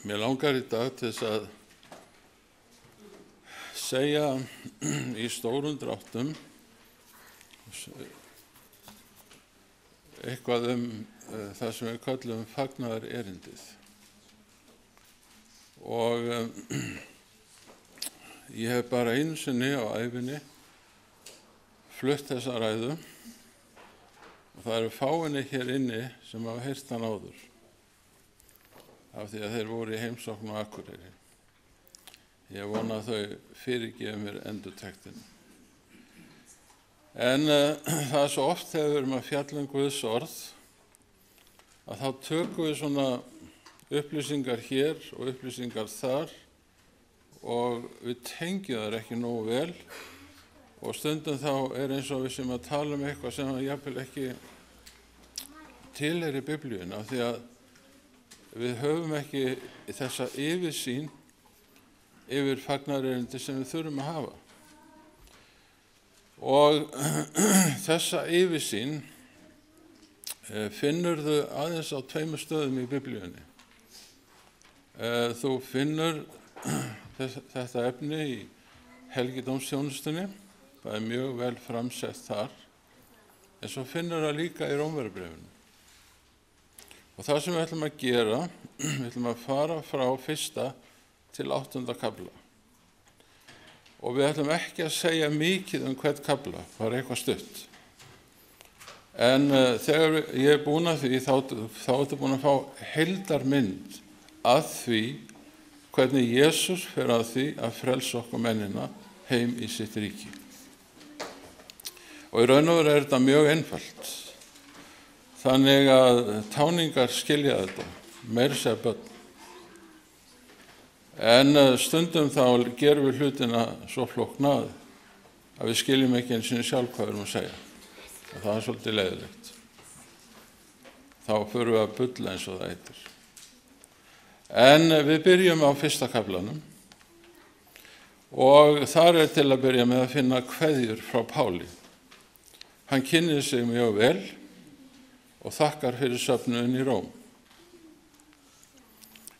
Mér langar í dag til þess að segja í stórum dráttum eitthvað það sem við köllum fagnaðarerindið. Og ég hef bara einu sinni á ævinni flutt þessa ræðu og það eru fáeinir hér inni sem hafa heyrt hann áður af því að þeir voru í heimsókn á Akureyri. Ég vona að þau fyrirgefi mér endurtektin. En það er svo oft þegar við erum að fjalla Guðs orð að þá tökum við svona upplýsingar hér og upplýsingar þar og við tengjum þær ekki nógu vel og stundum þá er eins og við sem að tala eitthvað sem jafnvel ekki tilheyrir Biblíunni af því að við höfum ekki þessa yfirsýn yfir fagnaðarerindi sem við þurfum að hafa. Og þessa yfirsýn finnurðu aðeins á 2 stöðum í Biblíunni. Þú finnur þetta efni í helgidómsþjónustunni, það er mjög vel framsett þar, en svo finnur það líka í Rómverjabréfinu. Og það sem við ætlum að gera, við ætlum að fara frá 1. til 8. kafla. Og við ætlum ekki að segja mikið hvern kafla, bara eitthvað stutt. En þegar ég er búin að því, þá ertu búin að fá heildarmynd að því hvernig Jesús fer að því að frelsa okkur mennina heim í sitt ríki. Og í raun og veru er þetta mjög einfalt. Þannig að táningar skilja þetta, meira segja börn. En stundum þá gerum við hlutina svo flókna að við skiljum ekki einu sinni sjálf hvað við erum að segja. Og það er svolítið leiðilegt. Þá förum við að bulla eins og það heitir. En við byrjum á 1. kaflanum og þar er til að byrja með að finna kveðjur frá Páli. Hann kynnir sig mjög vel og þakkar fyrir söfnuðinn í Róm.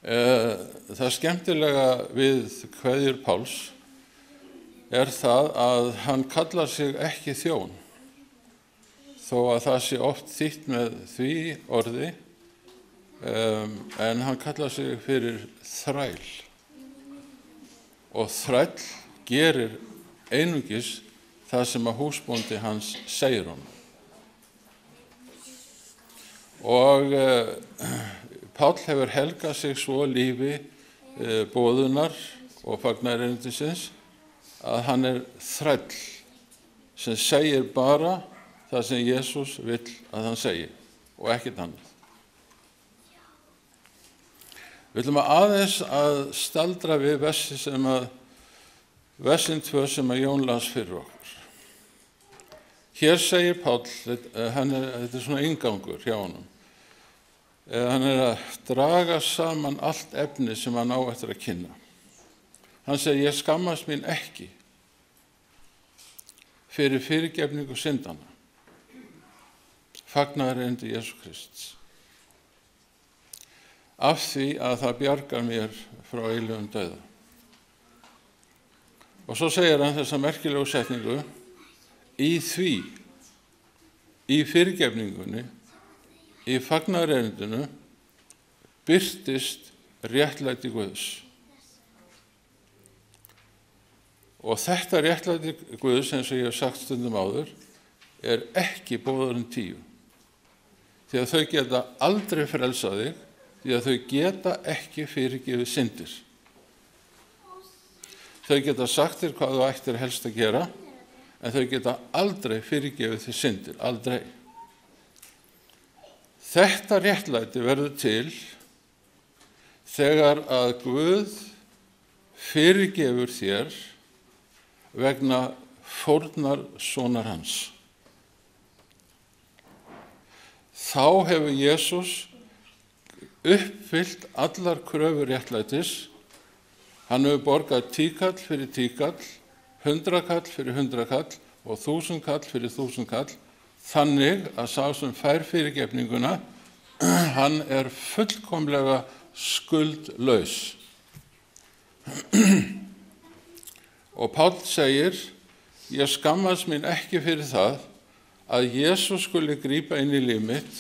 Það skemmtilega við kveðjur Páls er það að hann kallar sig ekki þjón, þó að það sé oft þýtt með því orði, en hann kallar sig fyrir þræl. Og þræll gerir einungis það sem að húsbóndi hans segir honum. Og Páll hefur helgað sig svo lífi boðunar og fagnaðarerindisins að hann er þræll sem segir bara það sem Jesús vill að hann segi og ekkert annað. Við ætlum aðeins að staldra við versin 2 sem að Jón las fyrir okkur. Hér segir Páll, þetta er svona inngangur hjá honum. Hann er að draga saman allt efni sem hann á eftir að kynna. Hann segir, ég skammast mín ekki fyrir fyrirgefningu syndanna. Fagnaðarerindi Jesú Krists. Af því að það bjargar mér frá eilífum dauða. Og svo segir hann þessa merkilegu setningu, í því, í fyrirgefningunni, í fagnaðarerindinu birtist réttlæti Guðs. Og þetta réttlæti Guðs, eins og ég hef sagt stundum áður, er ekki boðurinn 10. Því að þau geta aldrei frelsað þig, því að þau geta ekki fyrirgefið syndir. Þau geta sagt þér hvað þú ættir helst að gera, en þau geta aldrei fyrirgefið þér syndir, aldrei. Þetta réttlæti verður til þegar að Guð fyrirgefur þér vegna fórnar sonar hans. Þá hefur Jesús uppfyllt allar kröfur réttlætis. Hann hefur borgað 10 kall fyrir 10 kall, 100 kall fyrir 100 kall og 1000 kall fyrir 1000 kall, þannig að sá sem fær fyrirgefninguna hann er fullkomlega skuldlaus. Og Páll segir, ég skammast mín ekki fyrir það að Jesús skuli grípa inn í líf mitt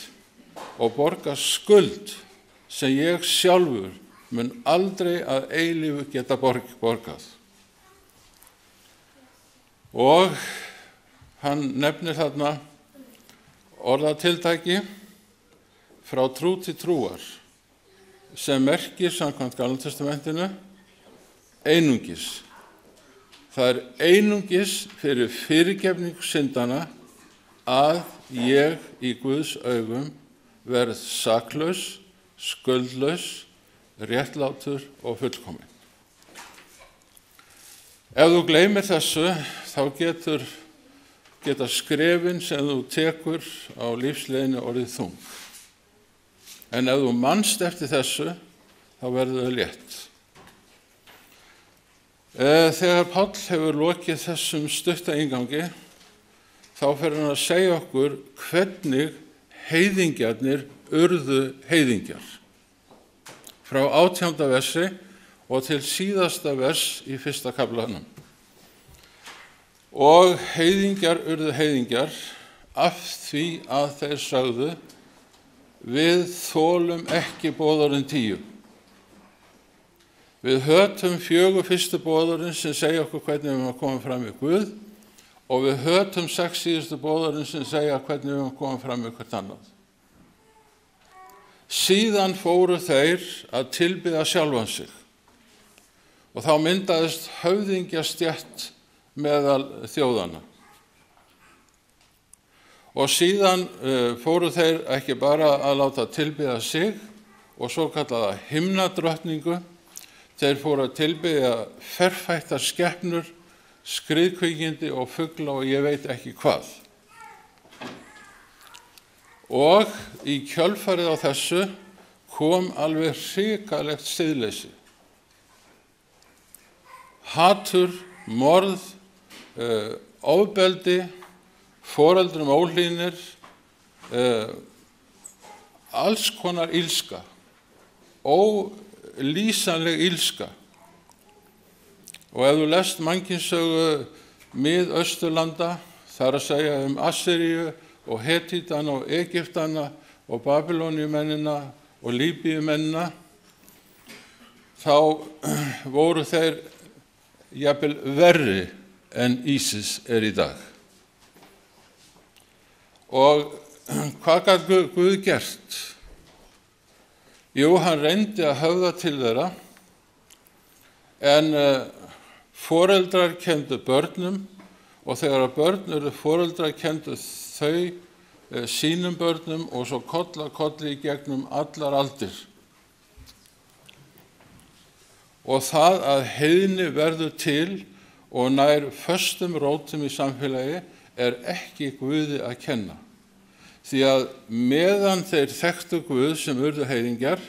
og borga skuld sem ég sjálfur mun aldrei að eilífu geta borgað. Og hann nefnir þarna orðatiltæki frá trú til trúar sem merkir samkvæmt Gamla testamentinu einungis. Það er einungis fyrir fyrirgefning syndana að ég í Guðs augum verð saklaus, skuldlaus, réttlátur og fullkominn. Ef þú gleymir þessu, þá geta skrefin sem þú tekur á lífsleiðinni orðið þung. En ef þú manst eftir þessu, þá verður það létt. Þegar Páll hefur lokið þessum stutta inngangi, þá fer hann að segja okkur hvernig heiðingjarnir urðu heiðingjar. Frá 18. versi og til síðasta vers í 1. kaflanum. Og heiðingjar urðu heiðingjar af því að þeir sögðu, við þolum ekki boðorðin 10. Við hötum 4 fyrstu boðorðin sem segja okkur hvernig við erum að koma fram við Guð og við hötum 6 síðustu boðorðin sem segja hvernig við erum að koma fram við hvert annað. Síðan fóru þeir að tilbiðja sjálfan sig og þá myndaðist höfðingjastétt meðal þjóðanna. Og síðan fóru þeir ekki bara að láta tilbiðja sig og svo kallaða himnadrottningu, þeir fóru að tilbiðja ferfættar skepnur, skriðkvikindi og fugla og ég veit ekki hvað. Og í kjölfarið á þessu kom alveg hrikalegt siðleysi. Hatur, morð, ofbeldi, foreldrum óhlýðnir, alls konar illska, ólýsanleg illska. Og ef þú lest mannkynnssögu Mið-Austurlanda, þar að segja Assyríu og Hetítana og Egyptana og Babylóníumennina og Líbíumennina, þá voru þeir jafnvel verri en ISIS er í dag. Og hvað gat Guð gert? Jú, hann reyndi að höfða til þeirra, en foreldrar kenndu börnum og þegar börn eru foreldrar kenndu þau sínum börnum og svo koll af kolli í gegnum allar aldir. Og það að heiðni verður til og nær föstum rótum í samfélagi er ekki Guði að kenna. Því að meðan þeir þekktu Guð sem urðu heiðingjar,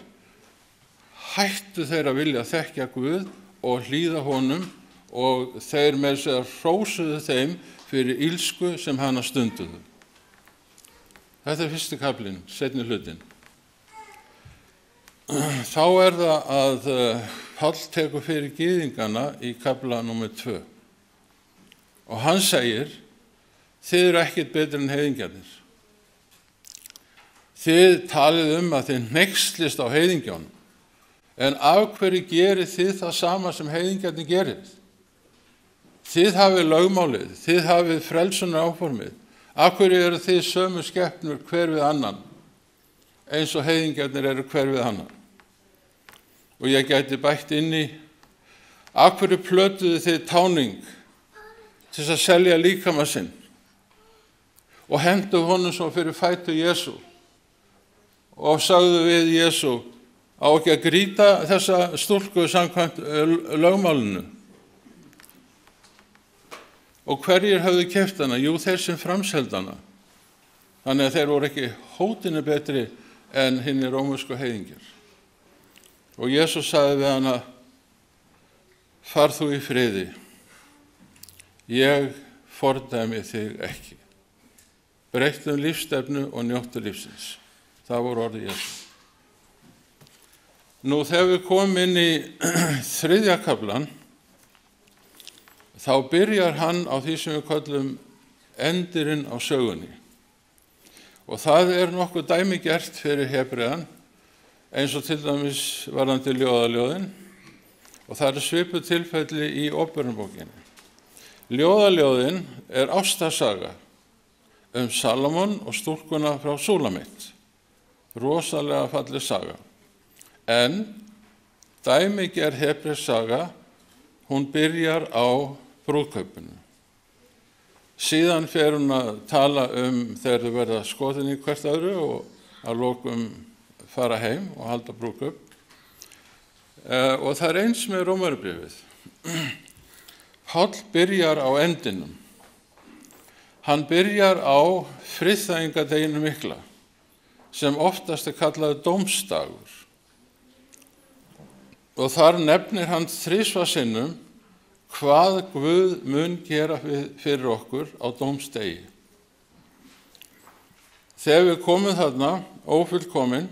hættu þeir að vilja þekkja Guð og hlýða honum og þeir með sér hrósuðu þeim fyrir illsku sem hana stunduðu. Þetta er 1. kaflinn, seinni hlutinn. Þá er það að Páll tekur fyrir gyðingana í kafla nr. 2. Og hann segir, þið eru ekkert betri en heiðingjarnir. Þið talið að þið hneykslist á heiðingjónum, en af hverju gerið þið það sama sem heiðingjarnir gerið? Þið hafið lögmálið, þið hafið frelsunar áformið. Af hverju eru þið sömu skepnur hver við annan, eins og heiðingjarnir eru hver við annan? Og ég gæti bætt inn í, af hverju plötuðu þið táning til þess að selja líkama sinn og hendu honum svo fyrir fætur Jesú og sagðu við Jesú, á ekki að grýta þessa stúlku samkvæmt lögmálinu? Og hverjir höfðu keypt hana? Jú, þeir sem framseldu hana. Þannig að þeir voru ekki hótinu betri en hinir rómversku heiðingjar. Og Jesús sagði við hana, far þú í friði, ég fordæmi þig ekki. Breyttu lífsstefnu og njóttu lífsins. Það voru orðið Jesú. Nú þegar við komum inn í 3. kaflan, þá byrjar hann á því sem við köllum endirinn á sögunni. Og það nokkuð dæmigert fyrir Hebrean, eins og til dæmis varðandi ljóðaljóðin, og það svipuð tilfelli í Óperubókinni. Ljóðaljóðin ástarsaga Salomon og stúlkuna frá Súlamit. Rosalega falleg saga. En dæmigerð hebresk saga, hún byrjar á brúðkaupinu. Síðan fer hún að tala þegar þau verða skotin í hvert öðru og að lokum fara heim og halda brúðkaup. Og það eins með Rómarbréfið. Páll byrjar á endinum. Hann byrjar á friðþægingardeginum mikla, sem oftast kallað dómsdagur. Og þar nefnir hann 3 sinnum hvað Guð mun gera fyrir okkur á dómsdegi. Þegar við komum þarna, ófullkomin,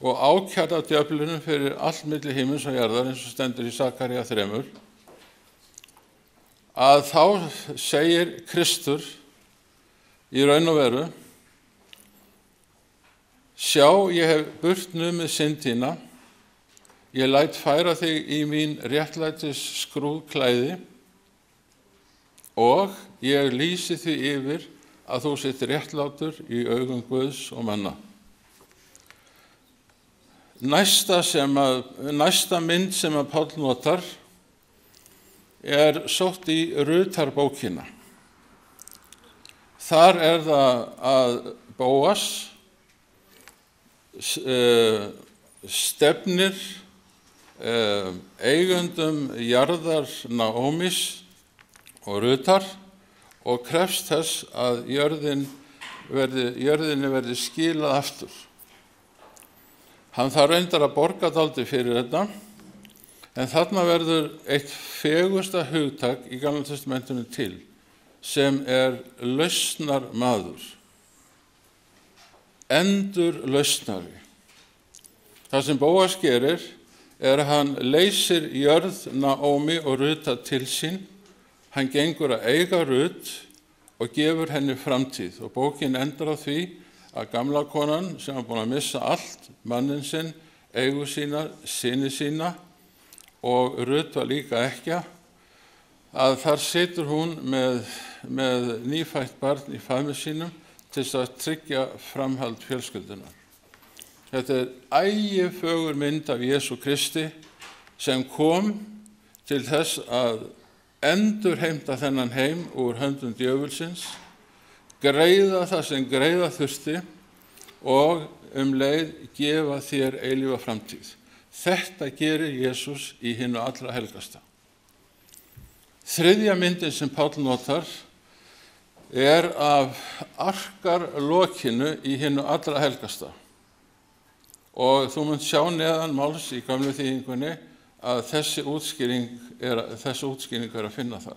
og ákærða djöflunum fyrir allt milli himins og jarðar, eins og stendur í Sakaría 3, að þá segir Kristur í raun og veru: sjá, ég hef burt numið synd þína, ég læt færa þig í mín réttlætis skrúðklæði og ég lýsi því yfir að þú sitt réttlátur í augum Guðs og manna. Næsta mynd sem að Páll notar sótt í Rútarbókina. Þar það að Bóas stefnir eigendum jarðar Naómis og Rútar og krefst þess að jörðinni verði skilað aftur. Hann þarf reyndar að borga dálítið fyrir þetta, en þarna verður eitt fegursta hugtak í Gamla testamentinu til, sem lausnarmaður, endurlausnari. Það sem Bóas gerir að hann leysir jörð Naómi og Rúta til sín. Hann gengur að eiga Rút og gefur henni framtíð. Og bókin endar á því að gamla konan sem búin að missa allt, mannin sinn, eigu sína, syni sína, og Rut var líka ekkja, að þar situr hún með nýfætt barn í faðmi sínum til þess að tryggja framhald fjölskyldunar. Þetta ægifögur mynd af Jesú Kristi sem kom til þess að endurheimta þennan heim úr höndum djöfulsins, greiða það sem greiða þurfti og leið gefa þér eilífa framtíð. Þetta gerir Jesús í hinu allra helgasta. Þriðja myndin sem Páll notar af arkarlokinu í hinu allra helgasta. Og þú munt sjá neðan máls í gamlu þýðingunni að þessi útskýring að finna þar.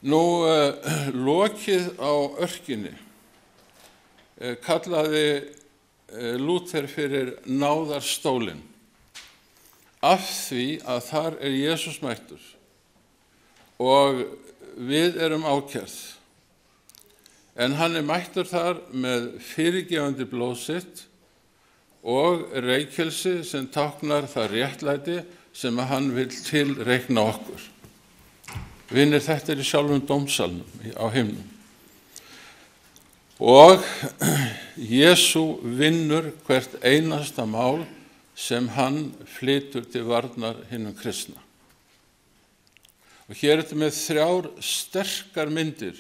Nú, lokið á örkinni kallaði Lúther fyrir náðarstólinn, af því að þar Jesús mættur og við ákærð. En hann mættur þar með fyrirgefandi blóð sitt og reykelsi sem táknar það réttlæti sem hann vill tilreikna okkur. Vinir, þetta í sjálfum dómsalnum á himnum. Og Jesú vinnur hvert einasta mál sem hann flytur til varnar hinum kristna. Og hér þetta með 3 sterkar myndir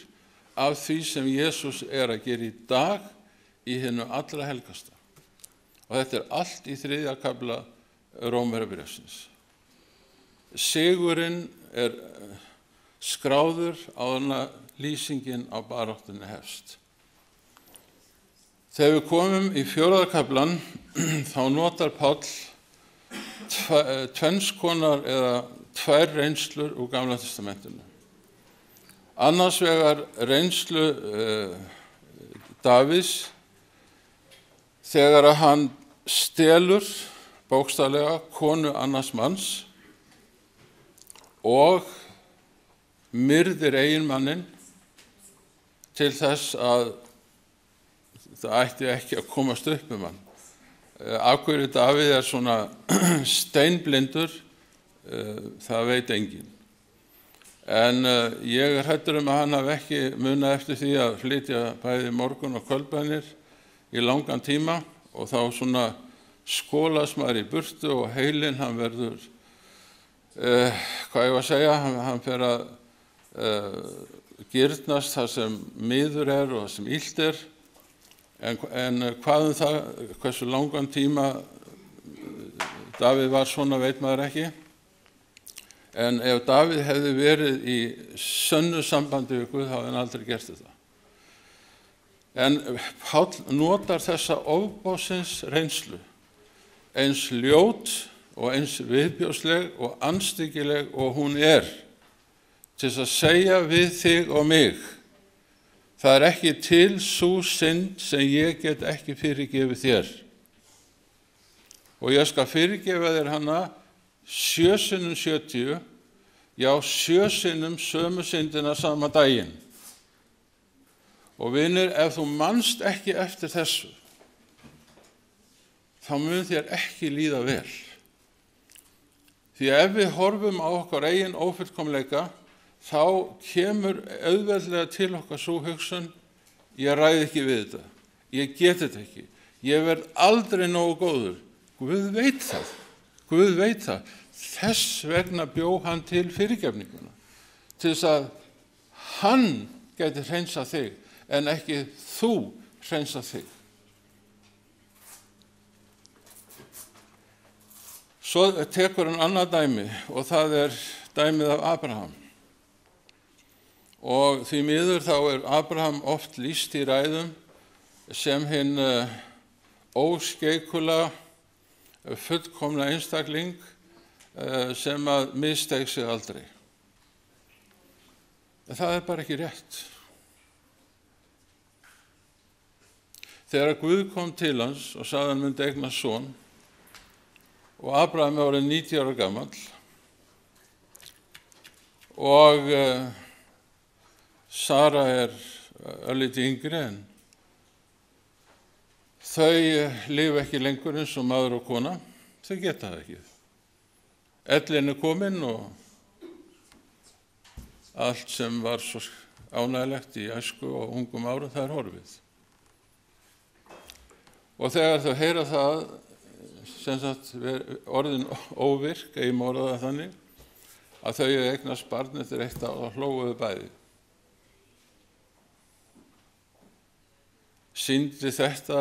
af því sem Jesús að gera í dag í hinu allra helgasta. Og þetta allt í 3. kafla Rómarbréfsins. Sigurinn skráður áður en lýsingin á baráttunni hefst. Þegar við komum í 4. kaflan, þá notar Páll tvenns konar eða 2 reynslur úr Gamla testamentinu. Annars vegar reynslu Davíðs þegar að hann stelur bókstaflega konu annars manns og myrðir eiginmanninn til þess að það ætti ekki að komast upp hann. Af hverju Davíð svona steinblindur, það veit enginn. En ég hræddur að hann hafi ekki munað eftir því að flytja bæði morgun og kvöldbænir í langan tíma og þá svona skólast maður í burtu og heilinn hann verður, hvað ég var að segja, hann fer að girnast þar sem miður og það sem illt en hvað það, hversu langan tíma Davíð var svona veit maður ekki. En ef Davíð hefði verið í sönnu sambandi við Guð þá hefði hann aldrei gert þetta. En Páll notar þessa ofbóðsins reynslu, eins ljót og eins viðbjóðsleg og andstyggileg og hún til þess að segja við þig og mig, það ekki til sú synd sem ég get ekki fyrirgefið þér. Og ég skal fyrirgefa þér hana 7 sinnum 70, já 7 sinnum sömu syndina sama daginn. Og vinir, ef þú manst ekki eftir þessu, þá mun þér ekki líða vel. Því ef við horfum á okkar eigin ófullkomleika, þá kemur auðveldlega til okkar sú hugsun, ég ræð ekki við þetta, ég get þetta ekki, ég verð aldrei nógu góður. Guð veit það, Guð veit það. Þess vegna bjó hann til fyrirgefninguna, til þess að hann gæti hreinsað þig, en ekki þú hreinsað þig. Svo tekur hann annað dæmi og það dæmið af Abraham. Og því miður þá Abraham oft lýst í ræðum sem hinn óskeikula, fullkomna einstakling sem að missteig sig aldrei. En það bara ekki rétt. Þegar Guð kom til hans og sagði hann myndi eignast son og Abraham orðinn 90 ára gamall og Sara örlítið yngri en þau lifa ekki lengur eins og maður og kona, þau geta það ekki. Ellin komin og allt sem var svo ánægilegt í æsku og ungum árum, það horfið. Og þegar þau heyra það, sem sagt orðin óvirk, ég má orða það þannig, að þau eignast barn eftir 1 ár og hlóguðu bæði. Sýndi þetta,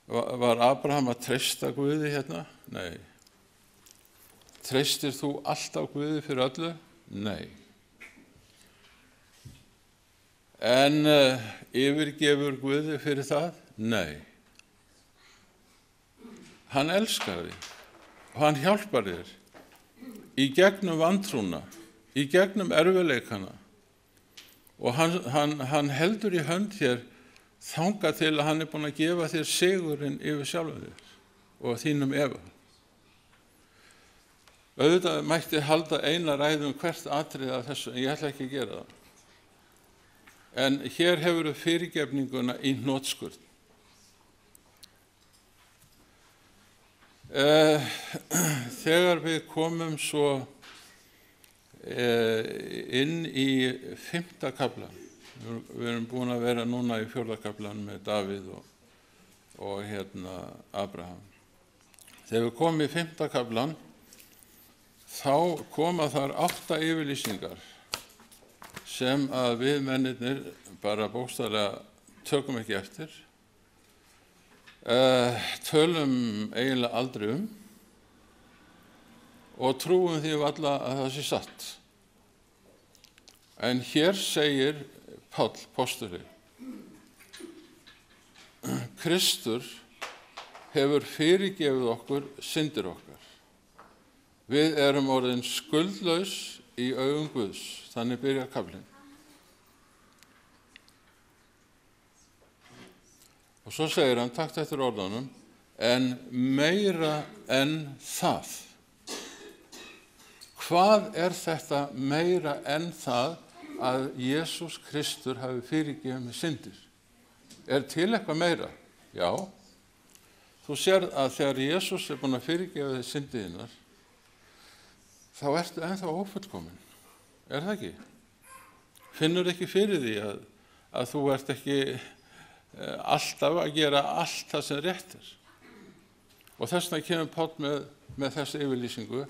var Abraham að treysta Guði hérna? Nei. Treystir þú alltaf Guði fyrir öllu? Nei. En yfirgefur Guði fyrir það? Nei. Hann elskar þig og hann hjálpar þér í gegnum vantrúna, í gegnum erfiðleikana og hann heldur í hönd hér þangað til að hann búinn að gefa þér sigurinn yfir sjálfum þér og þínum efa. Auðvitað mætti halda eina ræðu hvert atriði af þessu, en ég ætla ekki að gera það. En hér hefur fyrirgefninguna í hnotskurn. Þegar við komum svo inn í 5. kaflann, við erum búin að vera núna í 4. kaflann með Davíð og Abraham. Þegar við komum í 5. kaflann, þá koma þar 8 yfirlýsingar sem að við mennirnir bara bókstaflega tökum ekki eftir, tölum eiginlega aldrei og trúum því varla að það sé satt. En hér segir Páll postuli, Kristur hefur fyrirgefið okkur syndir okkar. Við erum orðin skuldlaus í augum Guðs, þannig byrjar kaflinn. Og svo segir hann, takt eftir orðunum, en meira en það. Hvað er þetta meira en það að Jesús Kristur hafi fyrirgefið með syndir? Er til eitthvað meira? Já. Þú sér að þegar Jesús er búinn að fyrirgefa þig syndiðinnar, þá ertu ennþá ófullkomin. Er það ekki? Finnur ekki fyrir því að þú ert ekki alltaf að gera allt það sem rétt er. Og þess vegna kemur Páll með þessi yfirlýsingu: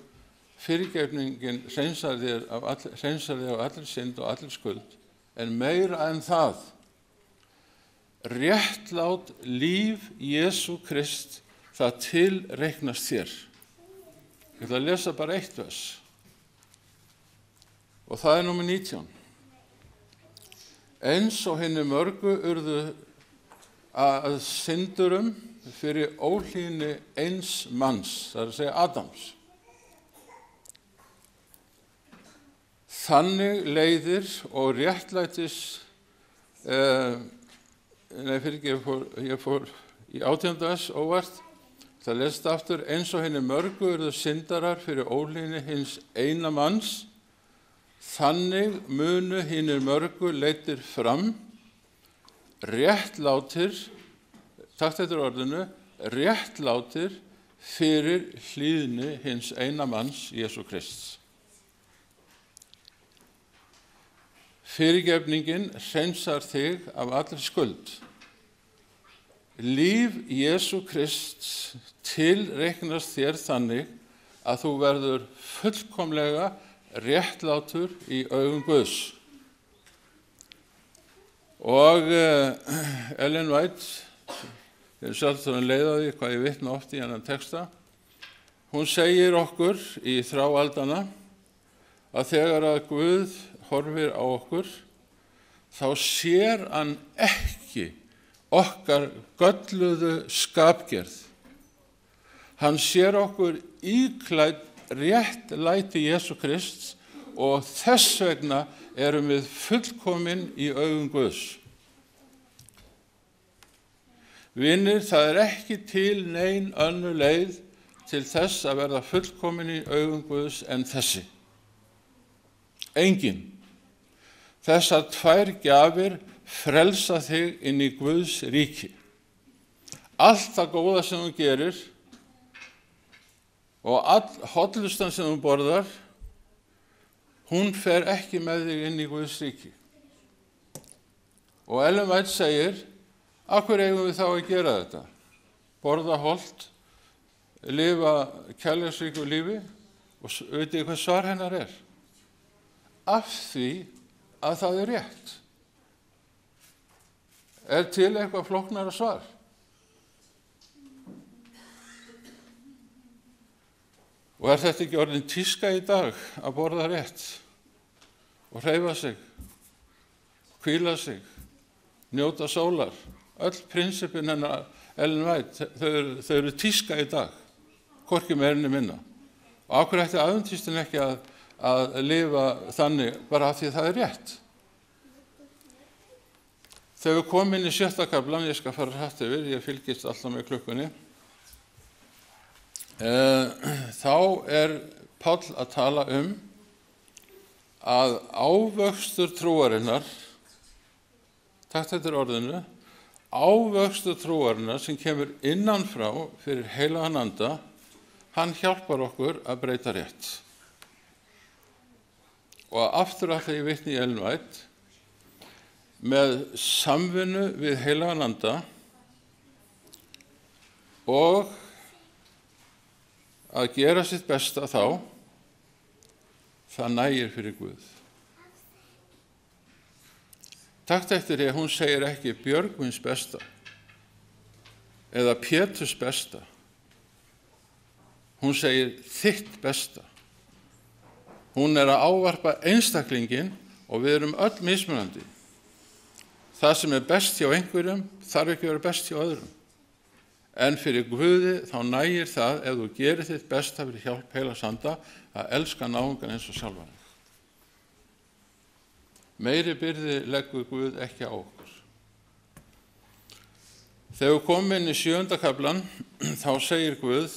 fyrirgefningin hreinsar þig af allri synd og allri skuld, en meira en það, réttlát líf Jesú Krist, það tilreiknast þér. Ég ætla að lesa bara eitt vers, og það er númer 19. Eins og hinni mörgu urðu að syndurum fyrir óhlýðni eins manns, það er að segja Adams. Þannig leiðir og réttlætis, ég fór í 18. vers óvart, það lest aftur, eins og hinni mörgu urðu syndarar fyrir óhlýðni hins eina manns, þannig munu hinir mörgu leiddir fram, réttlátir, takt eftir orðinu, réttlátir fyrir hlýðni hins eina manns, Jesú Krists. Fyrirgefningin hreinsar þig af allri skuld. Líf Jesú Krists tilreiknast þér þannig að þú verður fullkomlega réttlátur í augum Guðs. Og Ellen White, ég er sjálfsagt að leiða því hvað ég vitna oft í hennan texta, hún segir okkur í þráaldana að þegar að Guð horfir á okkur, þá sér hann ekki okkar gölluðu skapgerð. Hann sér okkur íklædd réttlæti Jesú Krists og þess vegna erum við fullkomin í augum Guðs. Vinir, það er ekki til nein önnur leið til þess að verða fullkomin í augum Guðs en þessi. Engin. Þessar tvær gjafir frelsa þig inn í Guðs ríki. Allt það góða sem þú gerir og all hollustan sem þú borðar, hún fer ekki með þig inn í Guðs ríki. Og Ellen White segir, af hverju eigum við þá að gera þetta? Borða hollt, lifa kærleiksríku lífi, og veitir hvað svar hennar er? Af því að það er rétt. Er til eitthvað flóknara svar? Og er þetta ekki orðin tíska í dag að borða rétt og hreyfa sig, hvíla sig, njóta sólar? Öll prinsipin hennar Ellen White, þau eru tíska í dag, hvorki meira né minna. Og af hverju ætti aðventistin ekki að lifa þannig bara af því það er rétt? Þegar við komum inn í 6. kaflann, ég skal fara hratt yfir, ég fylgist alltaf með klukkunni, þá er Páll að tala að ávöxtur trúarinnar, takt eftir orðinu, ávöxtur trúarinnar sem kemur innan frá fyrir heilagan anda, hann hjálpar okkur að breyta rétt. Og aftur að ég vitni í Ellen White, með samvinnu við heilagan anda og að gera sitt besta þá, það nægir fyrir Guð. Takt eftir því að hún segir ekki Björgvins besta eða Péturs besta. Hún segir þitt besta. Hún er að ávarpa einstaklingin og við erum öll mismunandi. Það sem er best hjá einhverjum þarf ekki að vera best hjá öðrum. En fyrir Guði þá nægir það ef þú gerir þitt besta fyrir hjálp heilags anda að elska náungan eins og sjálfan. Meiri byrði leggur Guð ekki á okkur. Þegar við komum inn í 7. kaflann, þá segir Guð: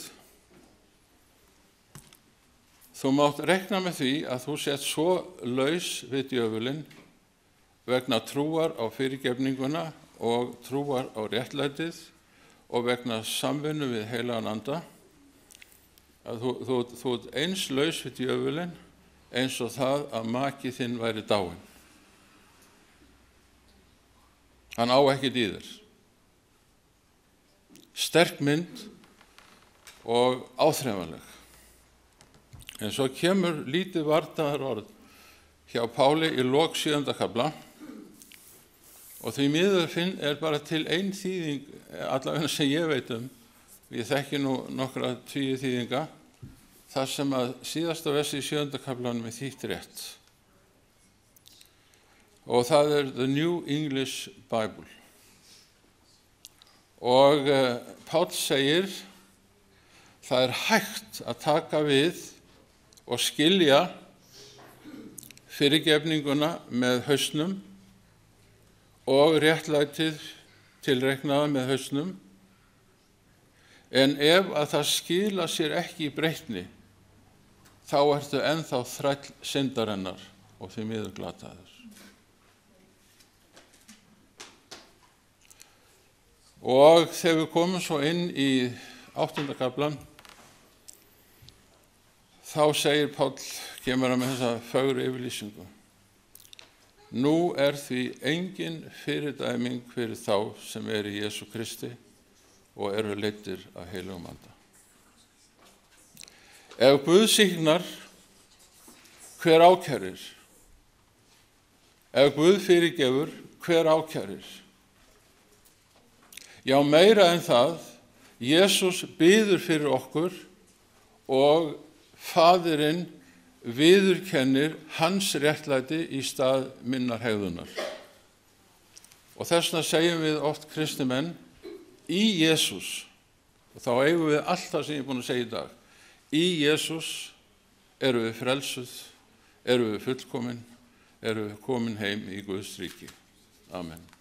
þú mátt reikna með því að þú sett svo laus við djöfulinn vegna trúar á fyrirgefninguna og trúar á réttlætið og vegna samvinnu við heilagan anda, að þú ert eins laus við djöfulinn eins og það að maki þinn væri dáinn. Hann á ekkert í þér. Sterk mynd og áþreifanleg. En svo kemur lítið varnaðarorð hjá Páli í lok 7. kafla, og því miður er bara til ein þýðing, allavega sem ég veit ég þekki nú nokkra tugi þýðinga, þar sem að síðasta versi í 7. kaflanum er þýtt rétt. Og það er The New English Bible. Og Páll segir: það er hægt að taka við og skilja fyrirgefninguna með hausnum og réttlætið tilreiknaða með hausnum, en ef að það skila sér ekki í breytni, þá ertu ennþá þræll syndarinnar og því miður glataður. Og þegar við komum svo inn í 8. kaflann, þá segir Páll, kemur hann með þessa fögru yfirlýsingu: nú er því engin fyrirdæming fyrir þá sem eru í Jesú Kristi og eru leiddir af heilögum anda. Ef Guð signar, hver ákærir? Ef Guð fyrirgefur, hver ákærir? Já, meira en það, Jesús biður fyrir okkur og Faðirinn viðurkennir hans réttlæti í stað minnar hegðunar. Og þess vegna segjum við oft kristni menn: í Jesús, og þá eigum við allt það sem ég er búin að segja í dag, í Jesús erum við frelsuð, erum við fullkomin, erum við komin heim í Guðs ríki. Amen.